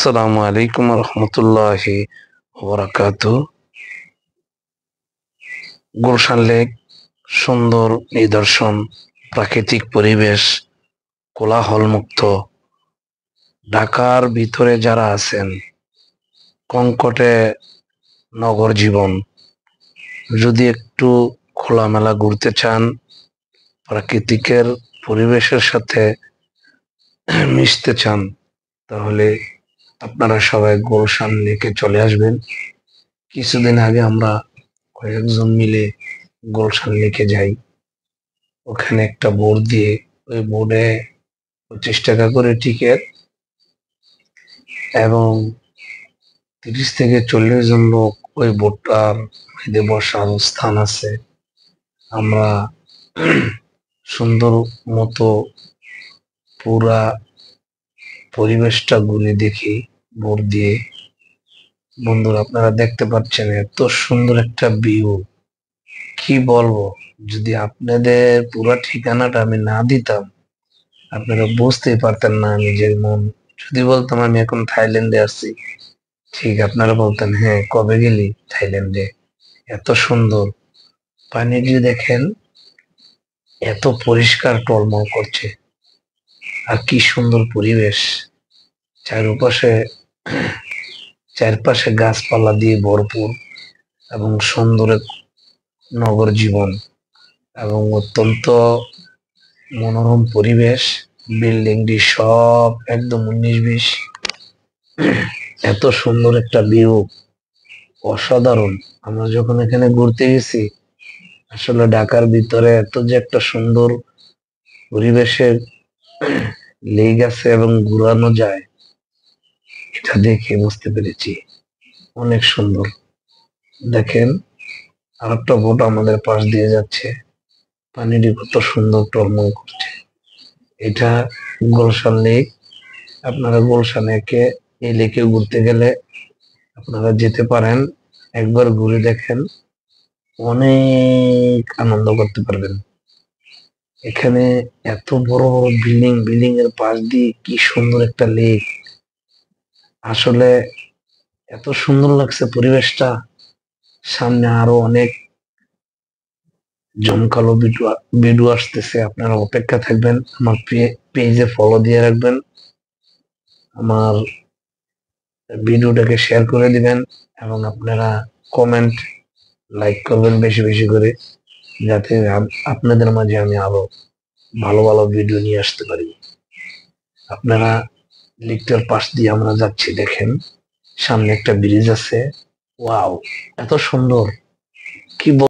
আসসালামু আলাইকুম রহমতুল্লাহি ওবরাকাতু। গুলশান লেক সুন্দর নিদর্শন, প্রাকৃতিক পরিবেশ, কোলাহল মুক্ত। ঢাকার ভিতরে যারা আছেন, কঙ্কটে নগর জীবন, যদি একটু খোলামেলা ঘুরতে চান, প্রাকৃতিকের পরিবেশের সাথে মিশতে চান, তাহলে আপনারা সবাই গুলশান লেকে চলে আসবেন। কিছুদিন আগে আমরা কয়েকজন মিলে গুলশান লেকে যাই। ওখানে একটা বোর্ড দিয়ে, ওই বোর্ডে 25 টাকা করে টিকিট এবং 30 থেকে 40 জন লোক ওই বোর্ডটার মধ্যে বসার স্থান আছে। আমরা সুন্দর মতো পুরা পরিবেশটা ঘুরে দেখি বোর্ড দিয়ে। বন্ধুরা, আপনারা দেখতে পাচ্ছেন এত সুন্দর একটা ভিউ, কি বলবো। যদি আপনাদের পুরা ঠিকানাটা আমি না দিতাম, আপনারা বুঝতেই পারতেন না আমি যেমন। যদি বলতাম আমি এখন থাইল্যান্ডে আছি, ঠিক আপনারা বলতেন হ্যাঁ, কবে গেলি থাইল্যান্ডে? এত সুন্দর পানিটি দেখেন, এত পরিষ্কার টলমল করছে, আর কি সুন্দর পরিবেশ। চারপাশে চারপাশে গাছপালা দিয়ে ভরপুর এবং সুন্দর এক নগর জীবন এবং অত্যন্ত মনোরম পরিবেশ। বিল্ডিংটি সব একদম 19-20। এত সুন্দর একটা ভিউ, অসাধারণ। আমরা যখন এখানে ঘুরতে গেছি, আসলে ঢাকার ভিতরে এত যে একটা সুন্দর পরিবেশের লেক আছে এবং ঘুরানো যায়, এটা দেখে বুঝতে পেরেছি অনেক সুন্দর। দেখেন, আর একটা বোট আমাদের পাশ দিয়ে যাচ্ছে, পানিটি কত সুন্দর টলমল করছে। এটা গুলশান লেক। আপনারা গুলশানে এই লেকে ঘুরতে গেলে আপনারা যেতে পারেন, একবার ঘুরে দেখেন, অনেক আনন্দ করতে পারবেন। এখানে এত বড় বড় বিল্ডিং, বিল্ডিং এর পাশ দিয়ে কি সুন্দর একটা লেক। আসলে এত সুন্দর লাগছে পরিবেশটা। সামনে আরো অনেক জমকালো ভিডিও আসতেছে, আপনারা অপেক্ষা থাকবেন। আমার পেজে ফলো দিয়ে রাখবেন, আমার ভিডিওটাকে শেয়ার করে দিবেন এবং আপনারা কমেন্ট লাইক করবেন বেশি বেশি করে, যাতে আপনাদের মাঝে আমি আরো ভালো ভালো ভিডিও নিয়ে আসতে পারি। আপনারা লেকটার পাশ দিয়ে আমরা যাচ্ছি, দেখেন সামনে একটা ব্রিজ আছে। ওয়াও, এত সুন্দর, কি